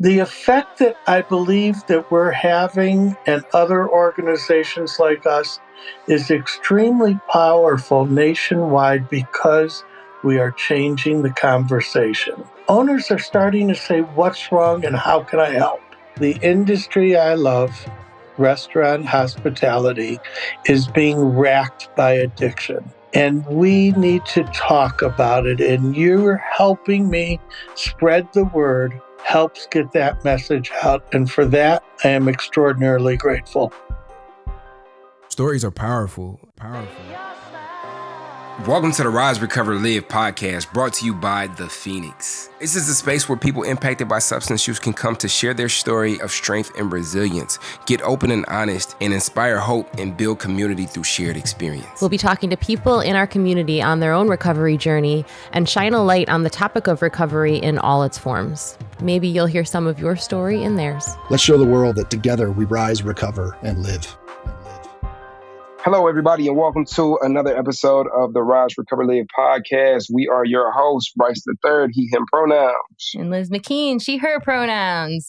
The effect that I believe that we're having and other organizations like us is extremely powerful nationwide because we are changing the conversation. Owners are starting to say, what's wrong and how can I help? The industry I love, restaurant hospitality, is being racked by addiction. And we need to talk about it. And you're helping me spread the word, helps get that message out. And for that, I am extraordinarily grateful. Stories are powerful. Welcome to the Rise, Recover, Live podcast, brought to you by The Phoenix. This is a space where people impacted by substance use can come to share their story of strength and resilience, get open and honest, and inspire hope and build community through shared experience. We'll be talking to people in our community on their own recovery journey and shine a light on the topic of recovery in all its forms. Maybe you'll hear some of your story in theirs. Let's show the world that together we rise, recover, and live. Hello, everybody, and welcome to another episode of the Rise, Recover, Live podcast. We are your hosts, Bryce III, he, him pronouns. And Liz McKean, she, her pronouns.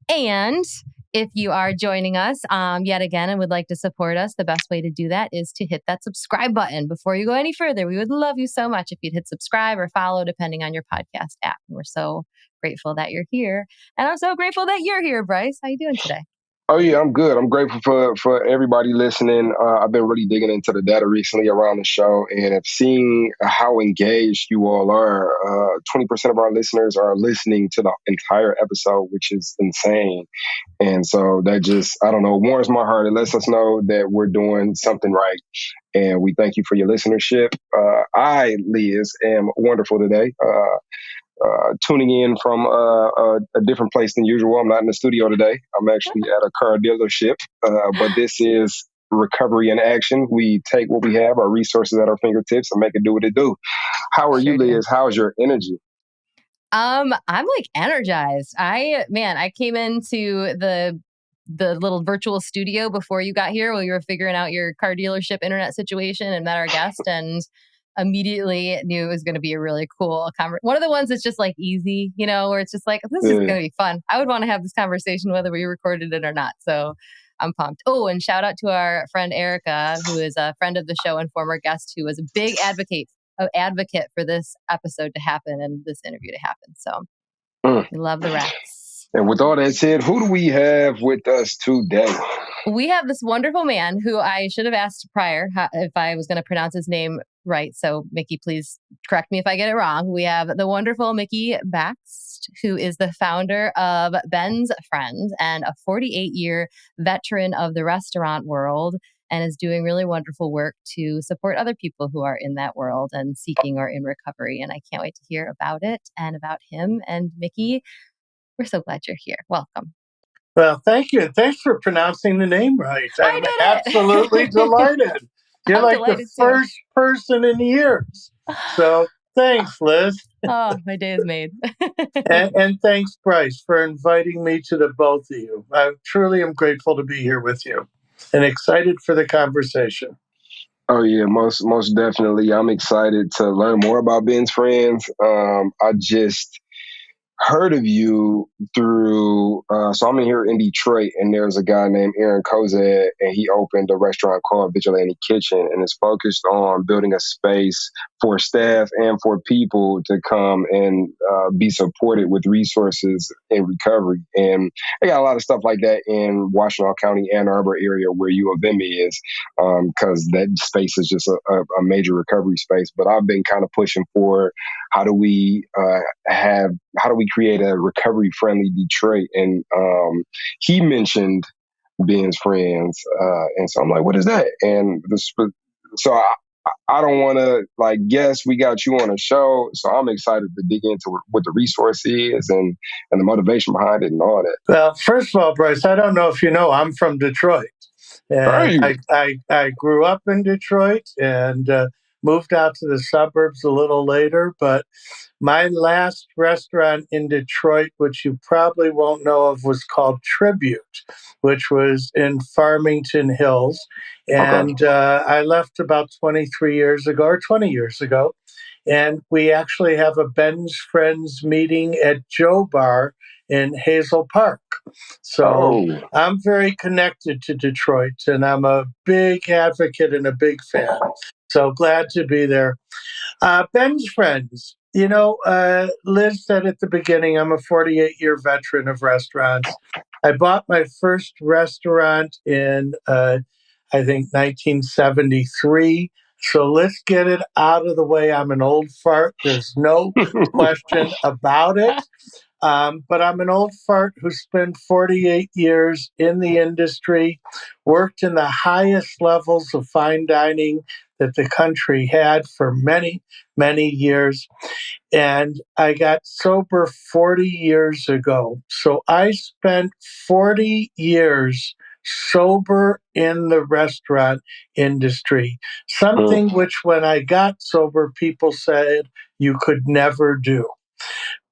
And if you are joining us yet again and would like to support us, the best way to do that is to hit that subscribe button. Before you go any further, we would love you so much if you'd hit subscribe or follow, depending on your podcast app. We're so grateful that you're here. And I'm so grateful that you're here, Bryce. How you doing today? Oh, yeah, I'm good. I'm grateful for everybody listening. I've been really digging into the data recently around the show and have seen how engaged you all are. 20% of our listeners are listening to the entire episode, which is insane. And so that just, I don't know, warms my heart. It lets us know that we're doing something right. And we thank you for your listenership. I, Liz, am wonderful today. Tuning in from a different place than usual. I'm not in the studio today. I'm actually at a car dealership, but this is recovery in action. We take what we have, our resources at our fingertips, and make it do what it do. How are you, Liz? How's your energy? I'm like energized. I came into the little virtual studio before you got here while you were figuring out your car dealership internet situation and met our guest and immediately knew it was going to be a really cool conversation. One of the ones that's just like easy, where it's just like, this is going to be fun. I would want to have this conversation whether we recorded it or not. So I'm pumped. Oh, and shout out to our friend Erica, who is a friend of the show and former guest, who was a big advocate for this episode to happen and this interview to happen. So we love the rats. And with all that said, who do we have with us today? We have this wonderful man who I should have asked prior if I was going to pronounce his name right. So Mickey, please correct me if I get it wrong. We have the wonderful Mickey Bakst, who is the founder of Ben's Friends and a 48-year veteran of the restaurant world, and is doing really wonderful work to support other people who are in that world and seeking or in recovery. And I can't wait to hear about it and about him. And Mickey, we're so glad you're here. Welcome. Well, thank you. And thanks for pronouncing the name right. I'm absolutely delighted. You're like the first person in years. So thanks, Liz. Oh, my day is made. and thanks, Bryce, for inviting me to the both of you. I truly am grateful to be here with you and excited for the conversation. Oh, yeah, most definitely. I'm excited to learn more about Ben's Friends. I just heard of you through, so I'm in here in Detroit, and there's a guy named Aaron Kozad, and he opened a restaurant called Vigilante Kitchen, and it's focused on building a space for staff and for people to come and be supported with resources in recovery. And I got a lot of stuff like that in Washtenaw County, Ann Arbor area where U of M is, because that space is just a major recovery space. But I've been kind of pushing for how do we create a recovery-friendly Detroit? And he mentioned Ben's Friends, and so I'm like, what is that? And so I don't want to guess we got you on a show, so I'm excited to dig into what the resource is and the motivation behind it and all that. Well, first of all, Bryce, I don't know if you know, I'm from Detroit. And I grew up in Detroit and moved out to the suburbs a little later, but my last restaurant in Detroit, which you probably won't know of, was called Tribute, which was in Farmington Hills. And I left about 23 years ago, or 20 years ago. And we actually have a Ben's Friends meeting at Joe Bar in Hazel Park. So Oh, I'm very connected to Detroit, and I'm a big advocate and a big fan. So glad to be there. Ben's friends. Liz said at the beginning, I'm a 48-year veteran of restaurants. I bought my first restaurant in, I think, 1973. So let's get it out of the way. I'm an old fart. There's no question about it. But I'm an old fart who spent 48 years in the industry, worked in the highest levels of fine dining that the country had for many, many years. And I got sober 40 years ago. So I spent 40 years sober in the restaurant industry, something which when I got sober, people said you could never do.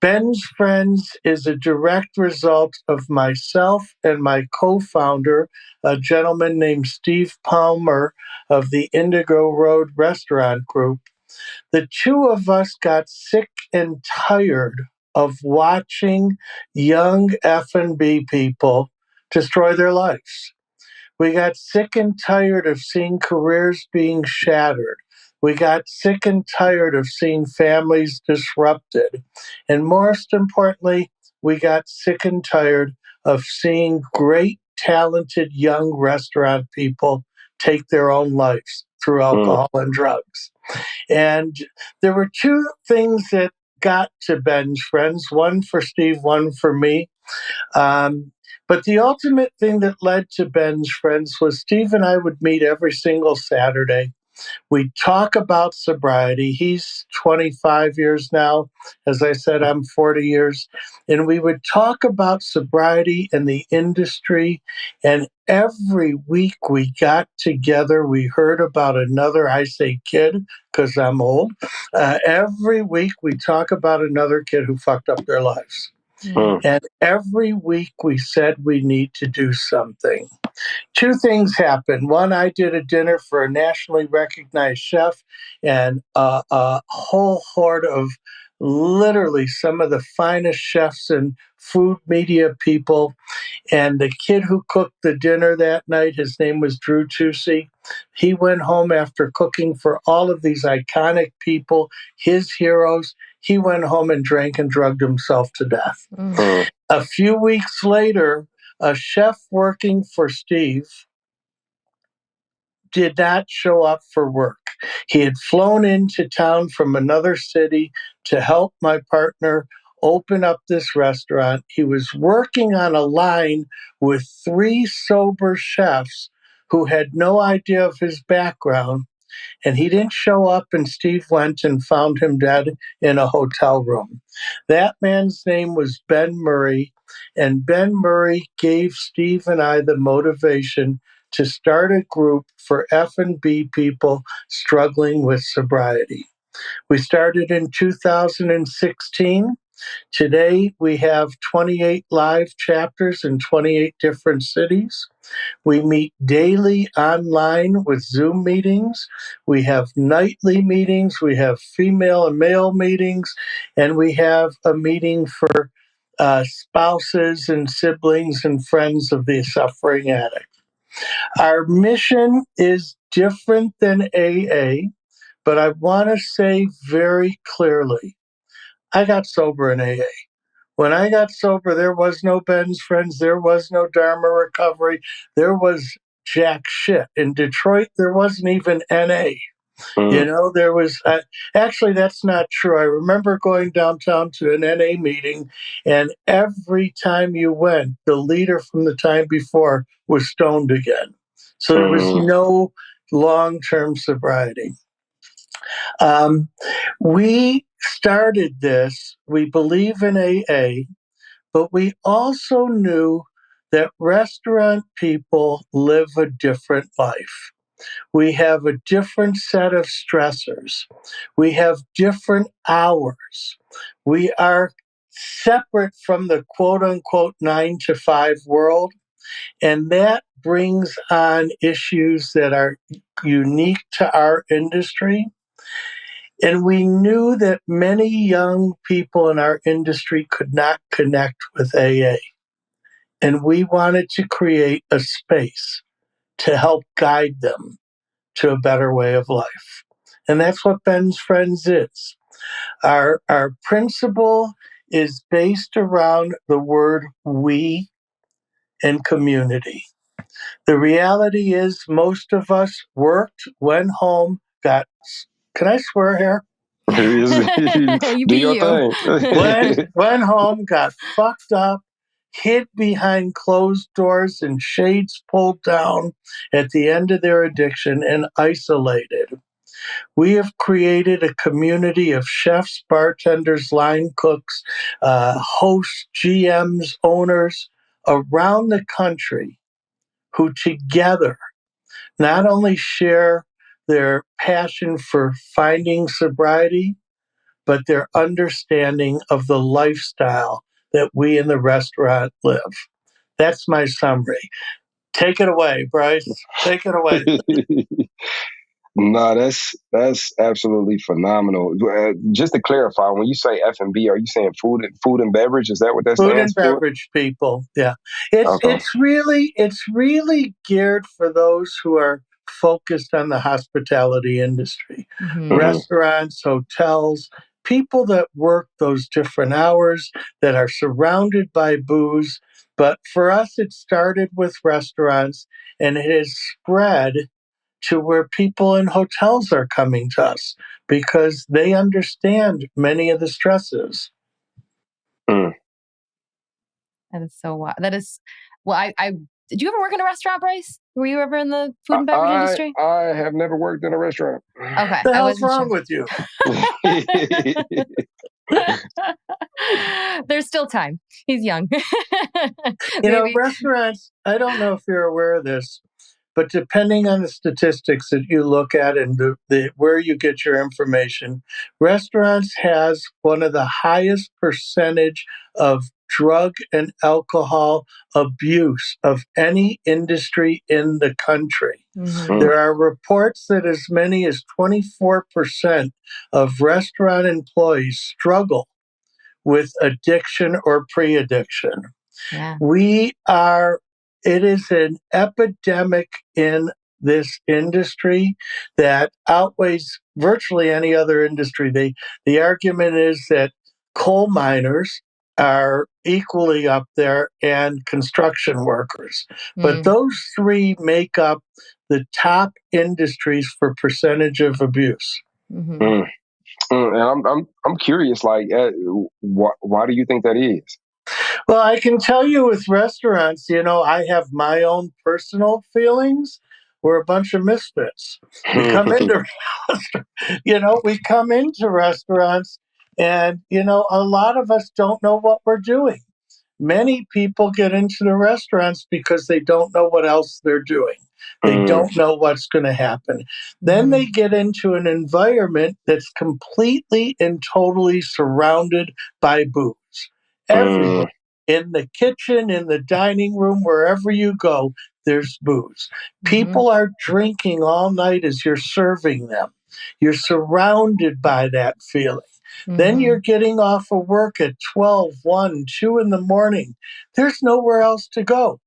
Ben's Friends is a direct result of myself and my co founder, a gentleman named Steve Palmer of the Indigo Road Restaurant Group. The two of us got sick and tired of watching young F&B people destroy their lives. We got sick and tired of seeing careers being shattered. We got sick and tired of seeing families disrupted. And most importantly, we got sick and tired of seeing great, talented young restaurant people take their own lives through alcohol and drugs. And there were two things that got to Ben's Friends, one for Steve, one for me. But the ultimate thing that led to Ben's Friends was Steve and I would meet every single Saturday. We'd talk about sobriety. He's 25 years now. As I said, I'm 40 years. And we would talk about sobriety and the industry. And every week we got together, we heard about another, I say kid, because I'm old. Every week we talk about another kid who fucked up their lives. And every week we said we need to do something. Two things happened. One, I did a dinner for a nationally recognized chef and a whole horde of literally some of the finest chefs and food media people. And the kid who cooked the dinner that night, his name was Drew Tucci. He went home after cooking for all of these iconic people, his heroes. He went home and drank and drugged himself to death. A few weeks later, a chef working for Steve did not show up for work. He had flown into town from another city to help my partner open up this restaurant. He was working on a line with three sober chefs who had no idea of his background. And he didn't show up, and Steve went and found him dead in a hotel room. That man's name was Ben Murray, and Ben Murray gave Steve and I the motivation to start a group for F&B people struggling with sobriety. We started in 2016. Today, we have 28 live chapters in 28 different cities. We meet daily online with Zoom meetings. We have nightly meetings. We have female and male meetings. And we have a meeting for spouses and siblings and friends of the suffering addict. Our mission is different than AA, but I want to say very clearly, I got sober in AA. When I got sober, there was no Ben's Friends, there was no Dharma Recovery, there was jack shit. In Detroit, there wasn't even NA. There was actually, that's not true. I remember going downtown to an NA meeting, and every time you went, the leader from the time before was stoned again. So there was no long term sobriety. We started this, we believe in AA, but we also knew that restaurant people live a different life. We have a different set of stressors. We have different hours. We are separate from the quote unquote 9 to 5 world. And that brings on issues that are unique to our industry. And we knew that many young people in our industry could not connect with AA. And we wanted to create a space to help guide them to a better way of life. And that's what Ben's Friends is. Our principle is based around the word we and community. The reality is most of us worked, went home, can I swear here? You Do be your you. thing. Went home, got fucked up, hid behind closed doors and shades pulled down at the end of their addiction and isolated. We have created a community of chefs, bartenders, line cooks, hosts, GMs, owners around the country who together not only share their passion for finding sobriety, but their understanding of the lifestyle that we in the restaurant live. That's my summary. Take it away, Bryce. Take it away. No, that's absolutely phenomenal. Just to clarify, when you say F&B, are you saying food and beverage? Is that what that Food and stands for? beverage people. Yeah. It's Okay. it's really geared for those who are focused on the hospitality industry. Mhm. Restaurants, hotels, people that work those different hours that are surrounded by booze. But for us it started with restaurants and it has spread to where people in hotels are coming to us because they understand many of the stresses. Mm. That is so wild. That is, well, I did you ever work in a restaurant, Bryce? Were you ever in the food and beverage industry? I have never worked in a restaurant. Okay, The I hell's wasn't sure. wrong with you? There's still time. He's young. Maybe. Restaurants, I don't know if you're aware of this, but depending on the statistics that you look at and where you get your information, restaurants has one of the highest percentage of drug and alcohol abuse of any industry in the country. Mhm. Mm, There are reports that as many as 24% of restaurant employees struggle with addiction or pre-addiction. Yeah. It is an epidemic in this industry that outweighs virtually any other industry. The argument is that coal miners are equally up there and construction workers. But Mm. those three make up the top industries for percentage of abuse. Mhm. mm, and I'm curious, like, why do you think that is? Well, I can tell you with restaurants, I have my own personal feelings. We're a bunch of misfits. We come into, we come into restaurants and, a lot of us don't know what we're doing. Many people get into the restaurants because they don't know what else they're doing. They Mm, don't know what's going to happen. Then they get into an environment that's completely and totally surrounded by booze. mm, Everywhere. In the kitchen, in the dining room, wherever you go, there's booze. Mhm. People are drinking all night as you're serving them. You're surrounded by that feeling. Then you're Mhm. getting off of work at 12, 1, 2 in the morning. There's nowhere else to go.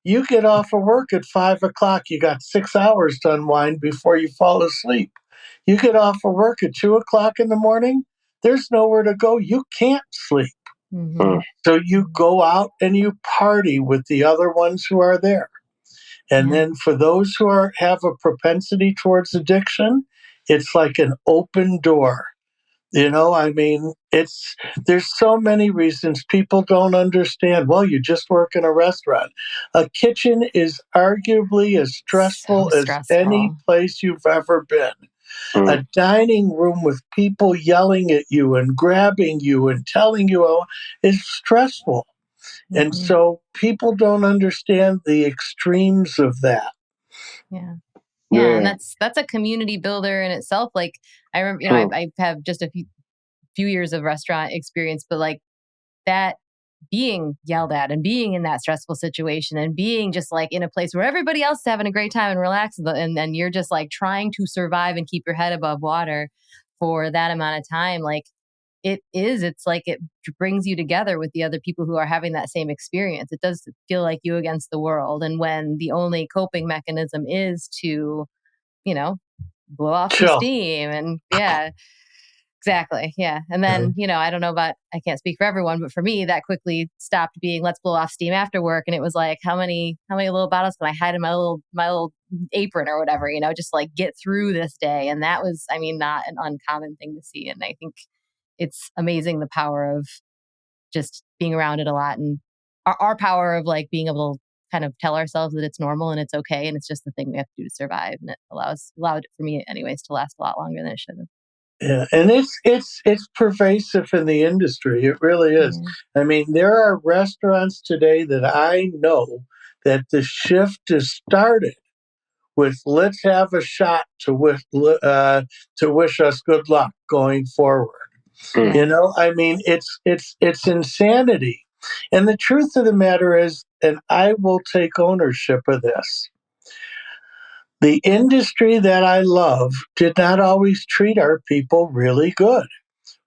You get off of work at 5 o'clock, you got 6 hours to unwind before you fall asleep. You get off of work at 2 o'clock in the morning, there's nowhere to go. You can't sleep. mm, Mhm. So you go out and you party with the other ones who are there. And Yeah. then for those who have a propensity towards addiction, it's like an open door. There's so many reasons people don't understand. Well, you just work in a restaurant. A kitchen is arguably as So stressful as any stressful. place you've ever been. mm. A dining room with people yelling at you and grabbing you and telling you is stressful. And Mhm. so people don't understand the extremes of that. Yeah. Yeah, and Yeah. that's a community builder in itself. Like I remember, Hmm. I have just a few years of restaurant experience, but like that being yelled at and being in that stressful situation and being just like in a place where everybody else is having a great time and relaxed and then you're just like trying to survive and keep your head above water. for that amount of time, like it's like it brings you together with the other people who are having that same experience. It does feel like you against the world. And when the only coping mechanism is to, you know, blow off some Chill. steam and yeah, exactly. Yeah. And then, I don't know about, I can't speak for everyone, but for me, that quickly stopped being let's blow off steam after work. And it was like, how many little bottles can I hide in my little apron or whatever, just like get through this day. And that was, not an uncommon thing to see. And I think it's amazing the power of just being around it a lot and our power of like being able to kind of tell ourselves that it's normal and it's okay. And it's just the thing we have to do to survive. And it allowed it for me anyways to last a lot longer than it should have. Yeah, and it's pervasive in the industry. It really is. Yeah. I mean, there are restaurants today that I know that the shift is started with "Let's have a shot to wish us good luck going forward." I mean, it's insanity. And the truth of the matter is, and I will take ownership of this. The industry that I love did not always treat our people really good.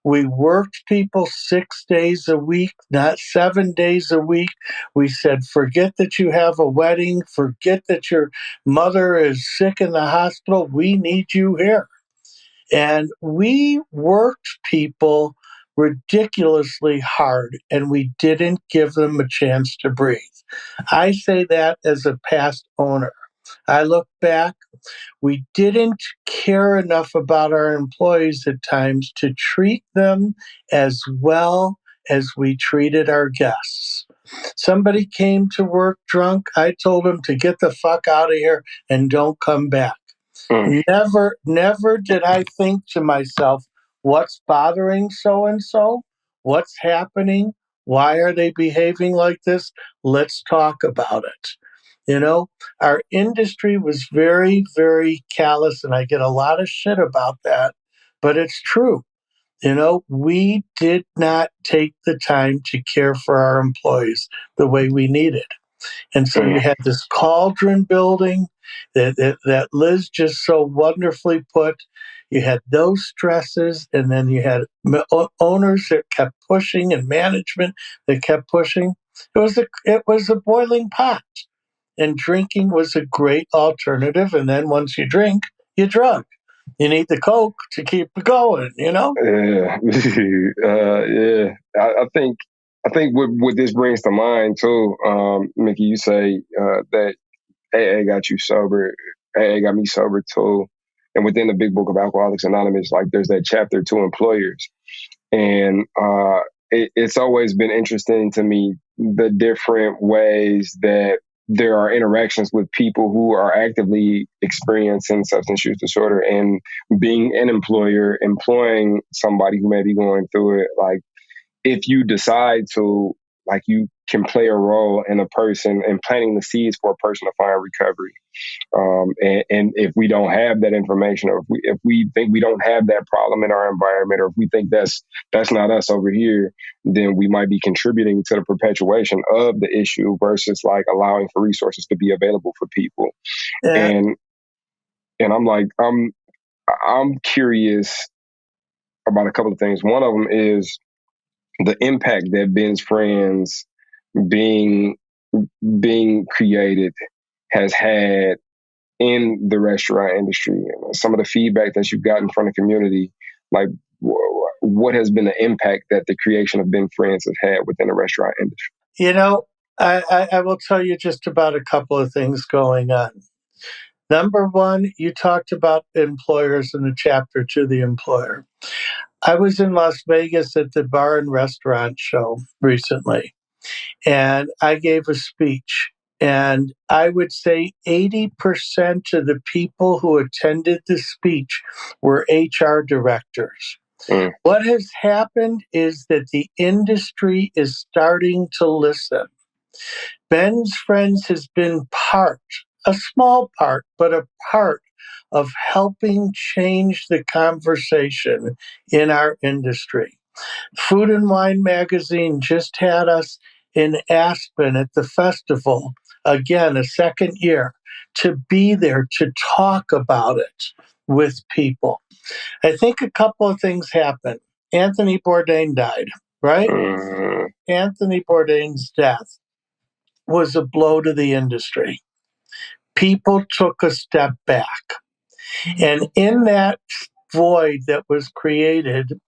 We worked people 6 days a week, not 7 days a week. We said, forget that you have a wedding, forget that your mother is sick in the hospital. We need you here. And we worked people ridiculously hard, and we didn't give them a chance to breathe. I say that as a past owner. I look back, we didn't care enough about our employees at times to treat them as well as we treated our guests. Somebody came to work drunk. I told them to get the fuck out of here and don't come back. Never did I think to myself, what's bothering so and so? What's happening? Why are they behaving like this? Let's talk about it. Our industry was very, very callous, and I get a lot of shit about that, but it's true. We did not take the time to care for our employees the way we needed. And so you had this cauldron building that Liz just so wonderfully put. You had those stresses, and then you had owners that kept pushing and management that kept pushing. It was a boiling pot. And drinking was a great alternative. And then once you drink, you drug. You need the Coke to keep it going. Yeah, yeah. I think what this brings to mind too, Mickey. You say that AA got you sober. AA got me sober too. And within the Big Book of Alcoholics Anonymous, like there's that chapter to employers, and it's always been interesting to me the different ways that there are interactions with people who are actively experiencing substance use disorder and being an employer, employing somebody who may be going through it. Like, if you decide to, like, you can play a role in a person and planting the seeds for a person to find recovery. And if we don't have that information, or if we think we don't have that problem in our environment, or if we think that's not us over here, then we might be contributing to the perpetuation of the issue versus like allowing for resources to be available for people. Yeah. And I'm like, I'm curious about a couple of things. One of them is the impact that Ben's Friends being created has had in the restaurant industry. Some of the feedback that you've gotten from the community, like what has been the impact that the creation of Ben Friends has had within the restaurant industry? I will tell you just about a couple of things going on. Number one, you talked about employers in the chapter to the employer. I was in Las Vegas at the bar and restaurant show recently, and I gave a speech. And I would say 80% of the people who attended the speech were HR directors. What has happened is that the industry is starting to listen. Ben's Friends has been a small part, but a part of helping change the conversation in our industry. Food and Wine magazine just had us in Aspen at the festival, again, a second year, to be there to talk about it. with people. I think a couple of things happened. Anthony Bourdain died, right? Mm, Anthony Bourdain's death was a blow to the industry. People took a step back. And in that void that was created,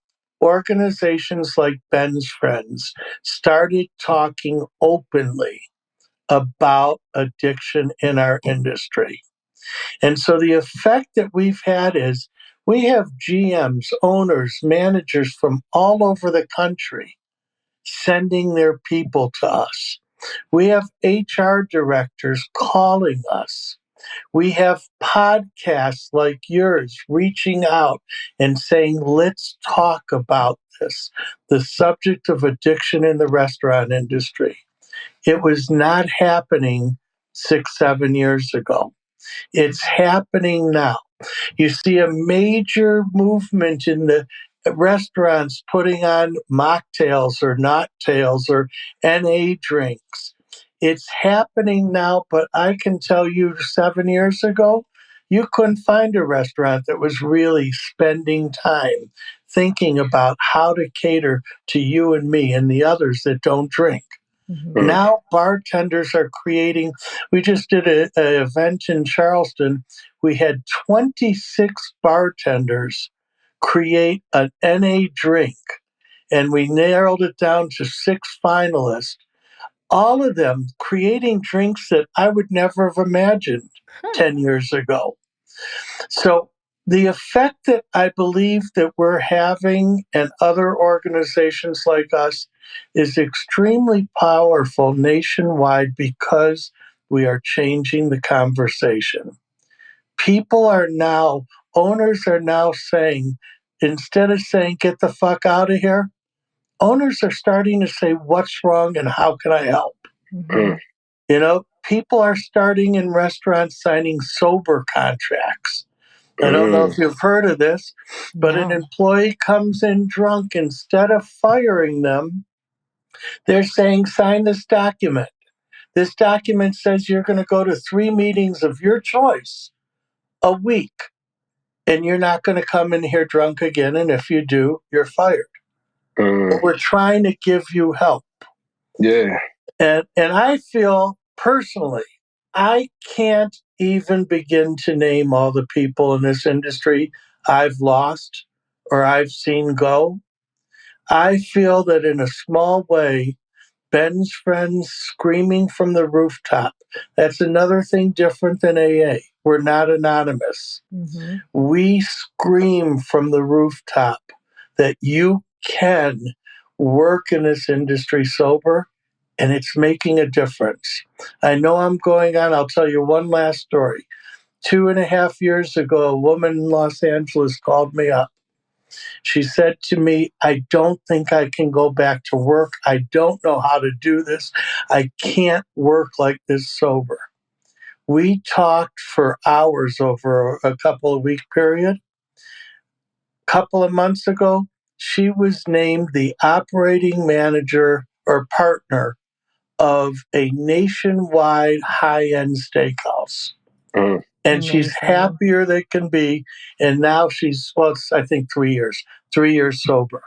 organizations like Ben's Friends started talking openly about addiction in our industry. And so the effect that we've had is we have GMs, owners, managers from all over the country sending their people to us. We have HR directors calling us. We have podcasts like yours reaching out and saying, let's talk about this, the subject of addiction in the restaurant industry. It was not happening 6, 7 years ago. It's happening now. You see a major movement in the restaurants putting on mocktails or not tails or NA drinks. It's happening now, but I can tell you 7 years ago, you couldn't find a restaurant that was really spending time thinking about how to cater to you and me and the others that don't drink. Mm-hmm. Now bartenders are creating, we just did an event in Charleston. We had 26 bartenders create an NA drink, and we narrowed it down to 6 finalists, all of them creating drinks that I would never have imagined 10 years ago. So the effect that I believe that we're having and other organizations like us is extremely powerful nationwide because we are changing the conversation. People are now, owners are now saying, instead of saying, get the fuck out of here, owners are starting to say, what's wrong and how can I help? Mm-hmm. You know, people are starting in restaurants signing sober contracts. I don't know if you've heard of this, but an No. employee comes in drunk. Instead of firing them, they're saying, sign this document. This document says you're going to go to 3 meetings of your choice a week, and you're not going to come in here drunk again. And if you do, you're fired. But we're trying to give you help. yeah. And I feel personally, I can't even begin to name all the people in this industry I've lost or I've seen go. I feel that in a small way, Ben's Friends screaming from the rooftop. That's another thing different than AA. We're not anonymous. Mm-hmm. We scream from the rooftop that you can work in this industry sober, and it's making a difference. I know I'm going on. I'll tell you one last story. 2.5 years ago, a woman in Los Angeles called me up. She said to me, I don't think I can go back to work. I don't know how to do this. I can't work like this sober. We talked for hours over a couple of week period. Couple of months ago, she was named the operating manager or partner of a nationwide high-end steakhouse. And she's happier than can be. And now she's, well, it's, I think 3 years sober.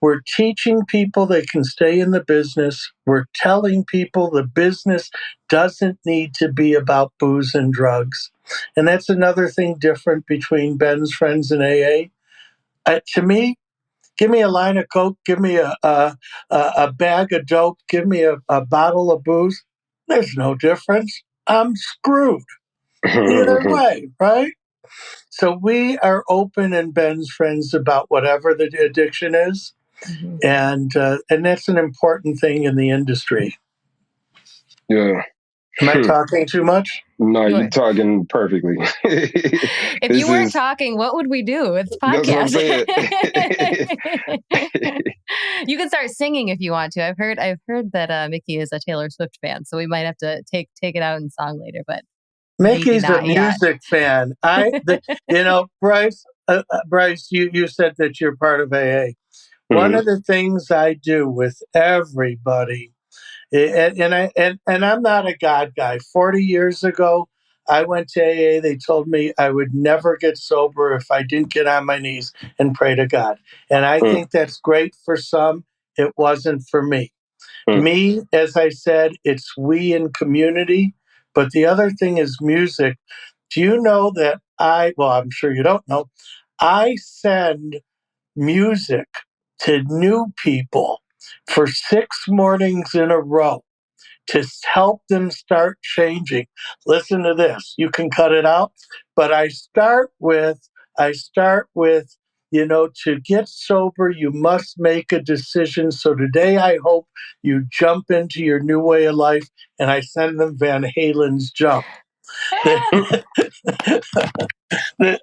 We're teaching people they can stay in the business. We're telling people the business doesn't need to be about booze and drugs. And that's another thing different between Ben's Friends and AA. To me, give me a line of Coke, give me a bag of dope, give me a bottle of booze. There's no difference. I'm screwed either way, right? So we are open in Ben's Friends about whatever the addiction is, and that's an important thing in the industry. Yeah. Am I talking too much? No, you're talking perfectly. If you weren't talking, what would we do? It's podcast. That's what I'm saying. You can start singing if you want to. I've heard that Mickey is a Taylor Swift fan, so we might have to take it out in song later. But Mickey's a music fan. Bryce, you said that you're part of AA. One of the things I do with everybody, and I'm not a God guy. 40 years ago, I went to AA. They told me I would never get sober if I didn't get on my knees and pray to God. And I Mm, think that's great for some. It wasn't for me. mm, Me, as I said, it's we in community. But the other thing is music. Do you know that well, I'm sure you don't know, I send music to new people for 6 mornings in a row to help them start changing. Listen to this. You can cut it out, but I start with, to get sober, you must make a decision. So today I hope you jump into your new way of life, and I send them Van Halen's Jump. The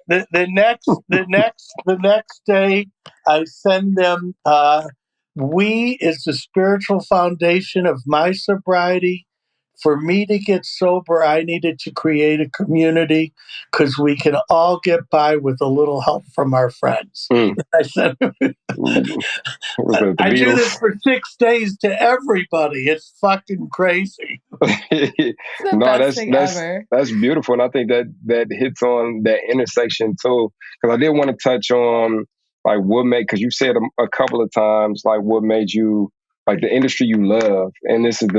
next day I send them we is the spiritual foundation of my sobriety. For me to get sober, I needed to create a community because we can all get by with a little help from our friends. mm. I said, Was that the I do this Beatles? for 6 days to everybody. It's fucking crazy. It's the No, best thing ever. that's beautiful, and I think that hits on that intersection too. Because I did want to touch on like what made, because you said a couple of times like what made you like the industry you love, and this is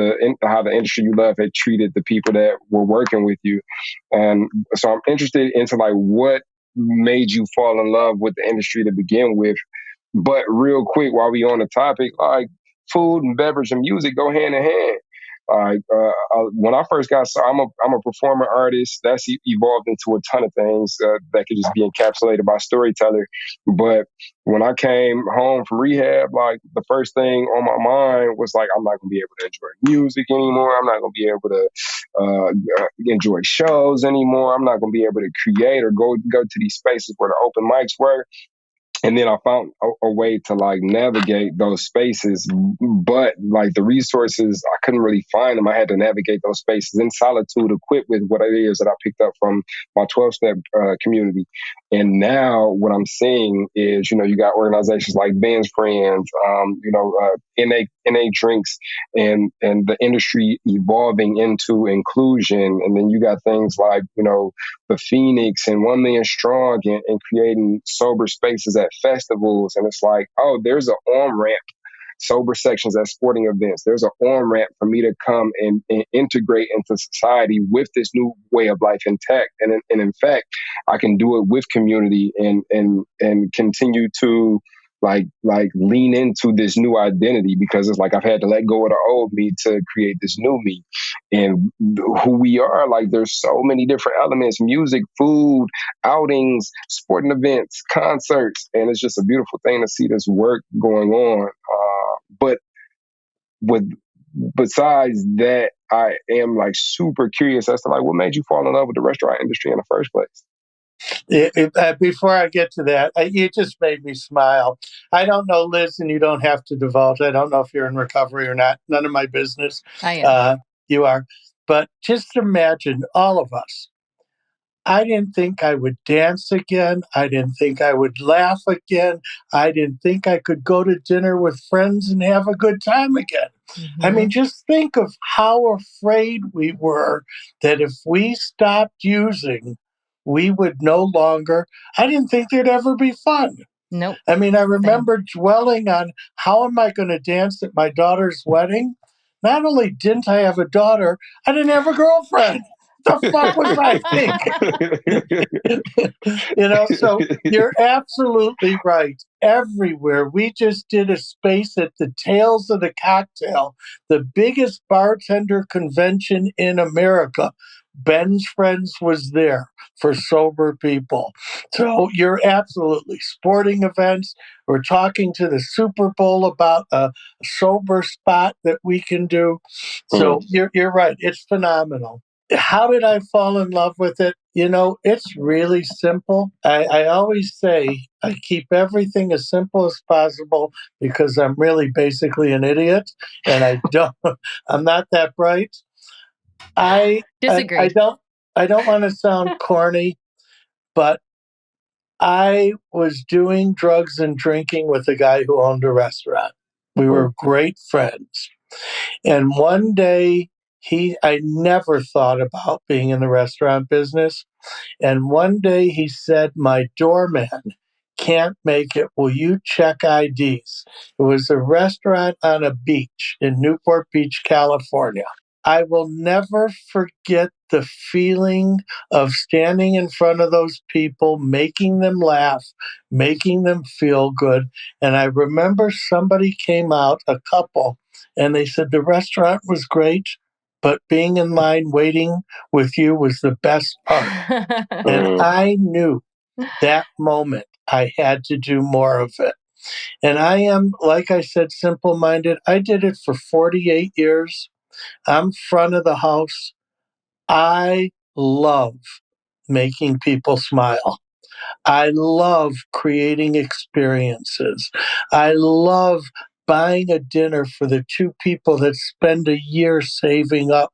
how the industry you love had treated the people that were working with you, and so I'm interested into like what made you fall in love with the industry to begin with. But real quick, while we on the topic, like food and beverage and music go hand in hand. Like when I first got started, I'm a performing artist. That's evolved into a ton of things that could just be encapsulated by storyteller. But when I came home from rehab, like the first thing on my mind was like, I'm not gonna be able to enjoy music anymore. I'm not gonna be able to enjoy shows anymore. I'm not gonna be able to create or go to these spaces where the open mics were. And then I found a way to like navigate those spaces, but like the resources, I couldn't really find them. I had to navigate those spaces in solitude, equipped with what it is that I picked up from my 12-step community. And now what I'm seeing is, you got organizations like Ben's Friends, NA Drinks, and the industry evolving into inclusion. And then you got things like, the Phoenix and 1 Million Strong and creating sober spaces at festivals. And it's like, oh, there's an on-ramp, sober sections at sporting events. There's an on-ramp for me to come and integrate into society with this new way of life intact. And in fact, I can do it with community and continue to like lean into this new identity, because it's like I've had to let go of the old me to create this new me. And who we are, like there's so many different elements: music, food, outings, sporting events, concerts, and it's just a beautiful thing to see this work going on. But with besides that, I am like super curious as to like what made you fall in love with the restaurant industry in the first place. Before I get to that, you just made me smile. I don't know, Liz, and you don't have to divulge. I don't know if you're in recovery or not. None of my business. I am. You are. But just imagine all of us. I didn't think I would dance again. I didn't think I would laugh again. I didn't think I could go to dinner with friends and have a good time again. I mean, just think of how afraid we were that if we stopped using, we would no longer. I didn't think there'd ever be fun. Nope. I mean, I Same. remember dwelling on how am I going to dance at my daughter's wedding? Not only didn't I have a daughter, I didn't have a girlfriend. The fuck was I thinking? So you're absolutely right. Everywhere. We just did a space at the Tales of the Cocktail, the biggest bartender convention in America. Ben's Friends was there for sober people. So you're absolutely sporting events. We're talking to the Super Bowl about a sober spot that we can do. So you're right. It's phenomenal. How did I fall in love with it? It's really simple. I always say I keep everything as simple as possible because I'm really basically an idiot and I'm not that bright. I Disagree. don't want to sound corny, but I was doing drugs and drinking with a guy who owned a restaurant. We were great friends. And one day I never thought about being in the restaurant business. And one day he said, my doorman can't make it. Will you check IDs? It was a restaurant on a beach in Newport Beach, California. I will never forget the feeling of standing in front of those people, making them laugh, making them feel good. And I remember somebody came out, a couple, and they said the restaurant was great, but being in line waiting with you was the best part. And I knew that moment I had to do more of it. And I am, like I said, simple minded. I did it for 48 years. I'm front of the house. I love making people smile. I love creating experiences. I love buying a dinner for the two people that spend a year saving up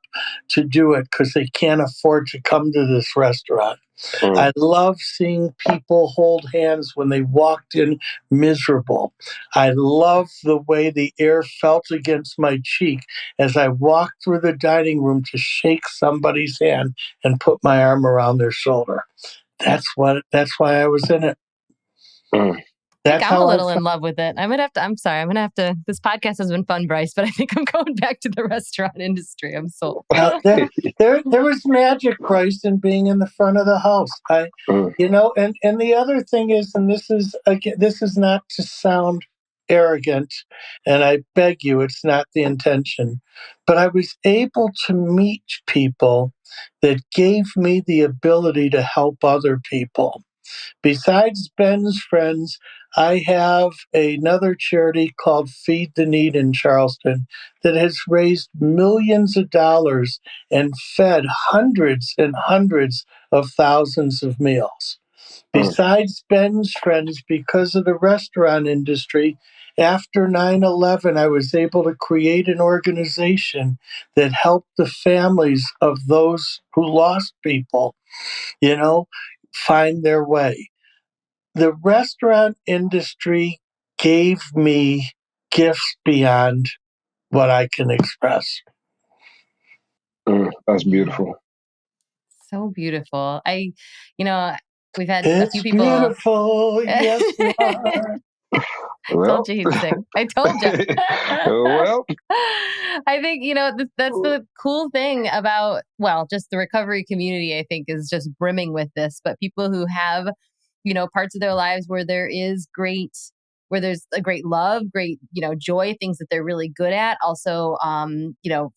to do it because they can't afford to come to this restaurant. I love seeing people hold hands when they walked in miserable. I love the way the air felt against my cheek as I walked through the dining room to shake somebody's hand and put my arm around their shoulder. That's why I was in it. I think That's I'm a how I little in felt. love with it. I'm sorry. I'm going to have to, this podcast has been fun, Bryce, but I think I'm going back to the restaurant industry. I'm sold. There was magic, Christ, in being in the front of the house. And the other thing is, and this is again, this is not to sound arrogant, and I beg you, it's not the intention, but I was able to meet people that gave me the ability to help other people. Besides Ben's Friends, I have another charity called Feed the Need in Charleston that has raised millions of dollars and fed hundreds and hundreds of thousands of meals. Besides Ben's Friends, because of the restaurant industry, after 9/11, I was able to create an organization that helped the families of those who lost people, find their way. The restaurant industry gave me gifts beyond what I can express. That's beautiful. So beautiful. We've had a few It's people. beautiful. Yes, you are. Told you he'd sing. I told you. Well, I think, that's the cool thing about, well, just the recovery community, I think, is just brimming with this. But people who have, parts of their lives where where there's a great love, great, joy, things that they're really good at. Also,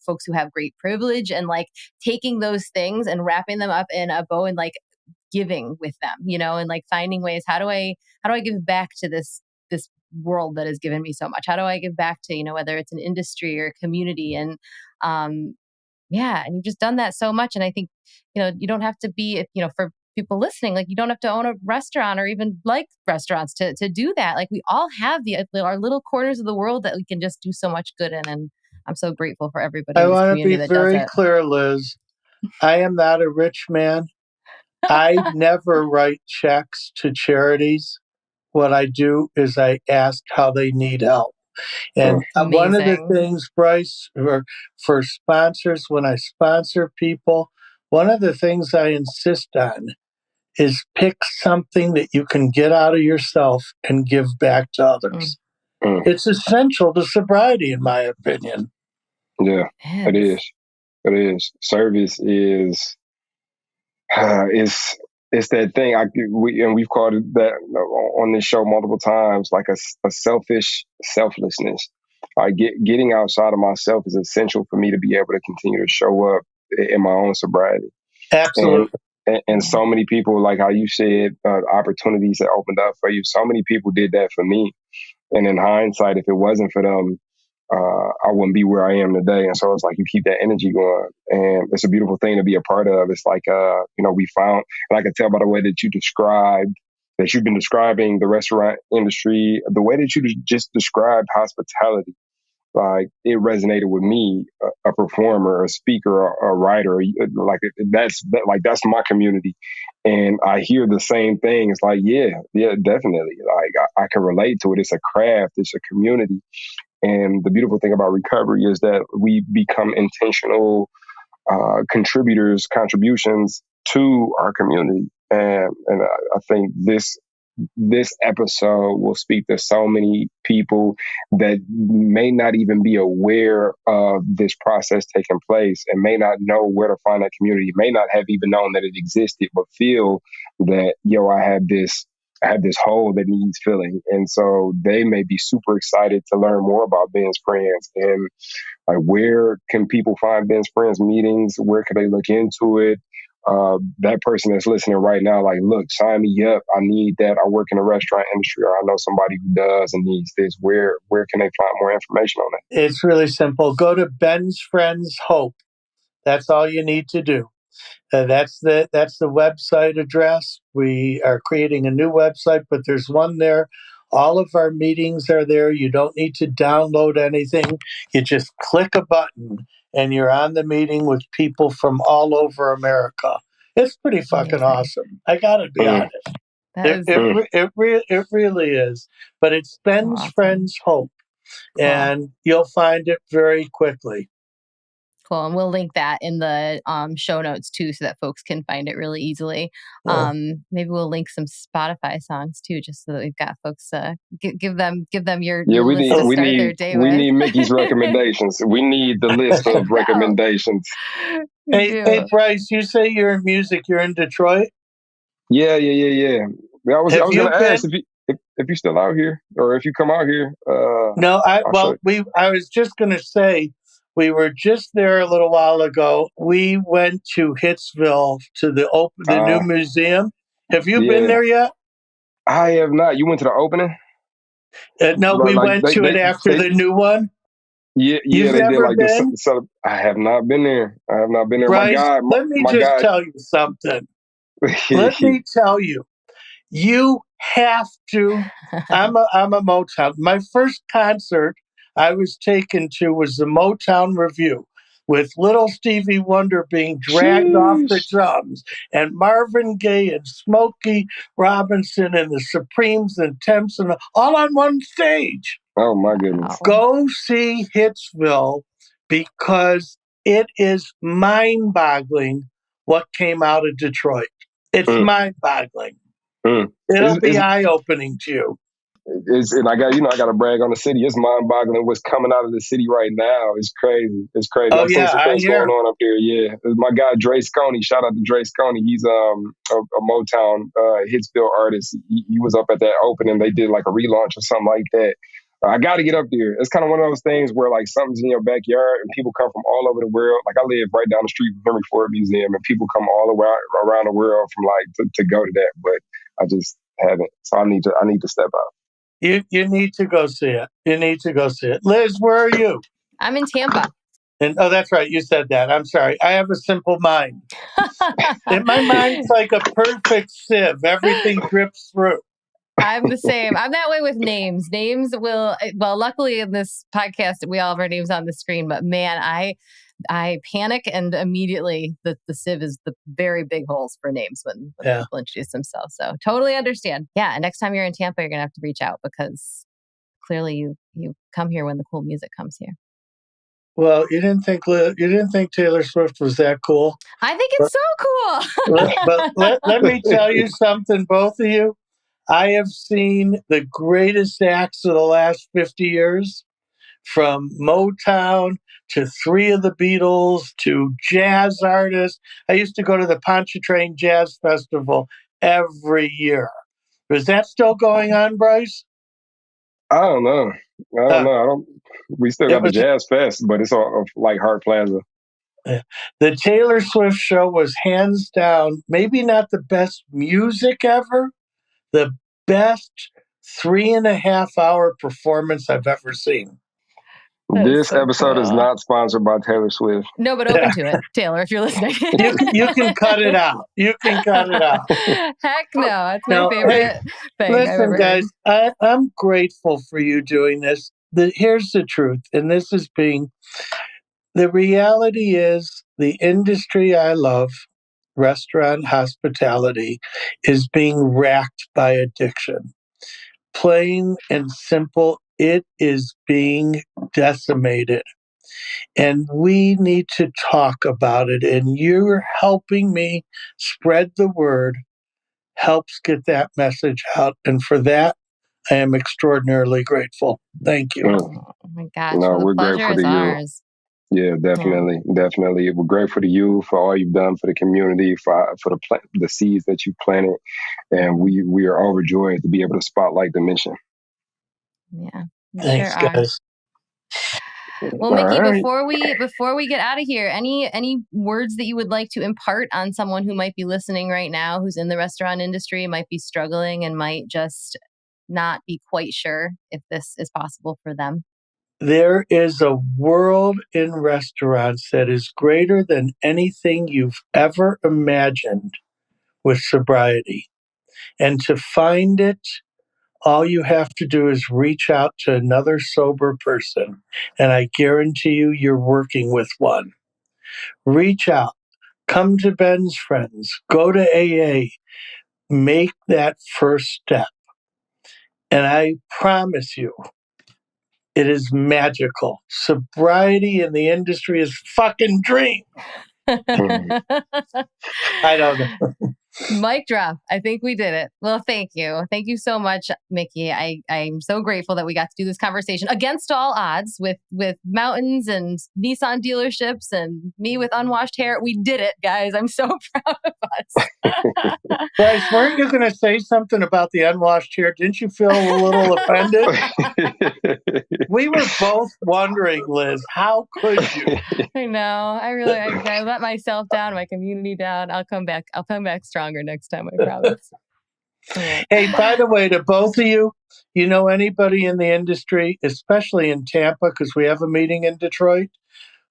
folks who have great privilege and like taking those things and wrapping them up in a bow and like giving with them, and like finding ways, how do I give back to this world that has given me so much? How do I give back to, whether it's an industry or a community? And and you've just done that so much. And I think, you don't have to be, for people listening, like you don't have to own a restaurant or even like restaurants to do that. Like we all have our little corners of the world that we can just do so much good in. And I'm so grateful for everybody I in this want to community be that does very it. clear, Liz. I am not a rich man. I never write checks to charities. What I do is I ask how they need help. And one of the Amazing. things, Bryce, for sponsors, when I sponsor people, one of the things I insist on is pick something that you can get out of yourself and give back to others. It's essential to sobriety, in my opinion. Yeah, it is. It is. Service is it's that thing. We've called it that on this show multiple times, like a selfish selflessness. Getting outside of myself is essential for me to be able to continue to show up in my own sobriety. Absolutely. And so many people, like how you said, opportunities that opened up for you. So many people did that for me. And in hindsight, if it wasn't for them, I wouldn't be where I am today. And so it's like you keep that energy going. And it's a beautiful thing to be a part of. It's like, we found, and I can tell by the way that you've been describing the restaurant industry, the way that you just described hospitality. Like it resonated with me, a performer, a speaker, a writer. That's my community, and I hear the same thing. It's like, yeah, definitely. Like I can relate to it. It's a craft. It's a community. And the beautiful thing about recovery is that we become intentional contributions to our community. And I think this episode will speak to so many people that may not even be aware of this process taking place and may not know where to find that community, may not have even known that it existed, but feel that, I have this hole that needs filling. And so they may be super excited to learn more about Ben's Friends and like, where can people find Ben's Friends meetings? Where can they look into it? That person that's listening right now, like, look, sign me up. I need that. I work in the restaurant industry, or I know somebody who does and needs this. Where can they find more information on it? It's really simple. Go to Ben's Friends Hope. That's all you need to do. That's the website address. We are creating a new website, but there's one there. All of our meetings are there. You don't need to download anything. You just click a button and you're on the meeting with people from all over America. It's pretty fucking awesome. I gotta be honest. It really is. But it's Ben's Friends Hope, and you'll find it very quickly. Cool. And we'll link that in the show notes too, so that folks can find it really easily. Maybe we'll link some Spotify songs too, just so that we've got folks give them your list to start their day with. We need Mickey's recommendations. We need the list of recommendations. Hey, Bryce, you say you're in music. You're in Detroit? Yeah. I was going to ask if you're still out here, or if you come out here. No, I was just going to say, we were just there a little while ago. We went to Hitsville to the new museum. Have you been there yet? I have not. You went to the opening? No, we went to it after the new one. Yeah, You've they never did been? I have not been there. Bryce, let me just tell you something. Let me tell you. You have to. I'm a Motown. My first concert I was taken to was the Motown Review, with little Stevie Wonder being dragged off the drums, and Marvin Gaye and Smokey Robinson and the Supremes and Temps and all on one stage. Oh my goodness! Go see Hitsville, because it is mind-boggling what came out of Detroit. It's mind-boggling. It'll be eye-opening to you. And I got to brag on the city. It's mind-boggling what's coming out of the city right now. It's crazy. Oh, I've seen some things going on up there. Yeah, my guy Dre Sconey. Shout out to Dre Sconey. He's a Motown Hitsville artist. He was up at that opening. They did like a relaunch or something like that. I got to get up there. It's kind of one of those things where like something's in your backyard and people come from all over the world. Like I live right down the street from Henry Ford Museum, and people come all around the world from like to go to that. But I just haven't. So I need to step out. You need to go see it. You need to go see it. Liz, where are you? I'm in Tampa. And that's right. You said that. I'm sorry. I have a simple mind. My mind's like a perfect sieve. Everything drips through. I'm the same. I'm that way with names. Names will, luckily in this podcast, we all have our names on the screen, but man, I panic, and immediately the sieve is the very big holes for names when people introduce themselves. So totally understand. Yeah. And next time you're in Tampa, you're going to have to reach out, because clearly you come here when the cool music comes here. Well, you didn't think Taylor Swift was that cool? I think it's so cool. but let me tell you something, both of you. I have seen the greatest acts of the last 50 years, from Motown to 3 of the Beatles to jazz artists. I used to go to the Pontchartrain Jazz Festival every year. Is that still going on, Bryce? I don't know. We still got the Jazz Fest, but it's all like Hart Plaza. The Taylor Swift show was hands down, maybe not the best music ever, the best 3.5-hour performance I've ever seen. This episode is not sponsored by Taylor Swift. No, but open to it, Taylor, if you're listening. You can cut it out. You can cut it out. Heck no. That's my favorite thing. Listen, guys, I'm grateful for you doing this. Here's the truth, and this is the reality is, the industry I love, restaurant hospitality, is being racked by addiction. Plain and simple, it is being decimated. And we need to talk about it. And you're helping me spread the word, helps get that message out. And for that, I am extraordinarily grateful. Thank you. Oh my gosh. No, Well, the we're pleasure grateful is to you. ours. Yeah, Yeah. definitely. We're grateful to you for all you've done for the community, for the seeds that you planted, and we are overjoyed to be able to spotlight the mission. Yeah, we sure Thanks, are. guys. Well, All Mickey, right. before we get out of here, any words that you would like to impart on someone who might be listening right now, who's in the restaurant industry, might be struggling and might just not be quite sure if this is possible for them? There is a world in restaurants that is greater than anything you've ever imagined with sobriety. And to find it, all you have to do is reach out to another sober person. And I guarantee you, you're working with one. Reach out, come to Ben's Friends, go to AA, make that first step. And I promise you, it is magical. Sobriety in the industry is fucking dream. I don't know. Mic drop. I think we did it. Well, thank you. Thank you so much, Mickey. I'm so grateful that we got to do this conversation against all odds with mountains and Nissan dealerships and me with unwashed hair. We did it, guys. I'm so proud of us. Bryce, weren't you going to say something about the unwashed hair? Didn't you feel a little offended? We were both wondering, Liz, how could you? I know. I let myself down, my community down. I'll come back. I'll come back stronger next time, I promise. Hey, by the way, to both of you, you know anybody in the industry, especially in Tampa, because we have a meeting in Detroit,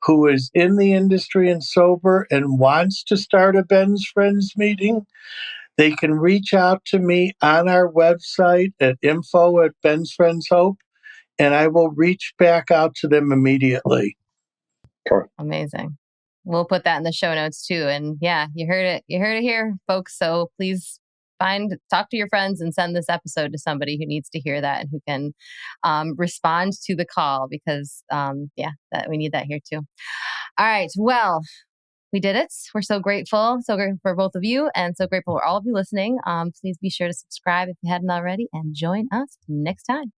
who is in the industry and sober and wants to start a Ben's Friends meeting, they can reach out to me on our website at info@Ben's Friends Hope, and I will reach back out to them immediately. Amazing. We'll put that in the show notes too. And yeah, you heard it. You heard it here, folks. So please talk to your friends and send this episode to somebody who needs to hear that and who can respond to the call because that we need that here too. All right. Well, we did it. We're so grateful. So grateful for both of you and so grateful for all of you listening. Please be sure to subscribe if you hadn't already and join us next time.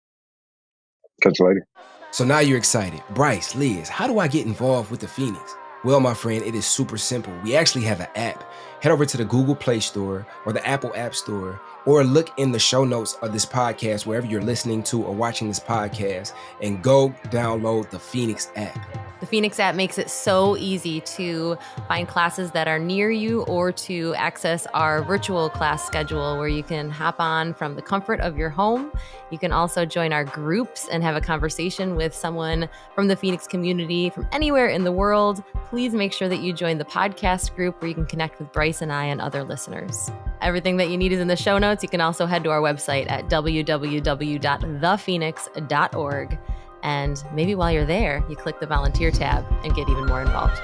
Catch you later. So now you're excited. Bryce, Liz, how do I get involved with the Phoenix? Well, my friend, it is super simple. We actually have an app. Head over to the Google Play Store or the Apple App Store, or look in the show notes of this podcast, wherever you're listening to or watching this podcast, and go download the Phoenix app. The Phoenix app makes it so easy to find classes that are near you or to access our virtual class schedule where you can hop on from the comfort of your home. You can also join our groups and have a conversation with someone from the Phoenix community from anywhere in the world. Please make sure that you join the podcast group where you can connect with Bryce and I and other listeners. Everything that you need is in the show notes. You can also head to our website at www.thephoenix.org. And maybe while you're there, you click the volunteer tab and get even more involved.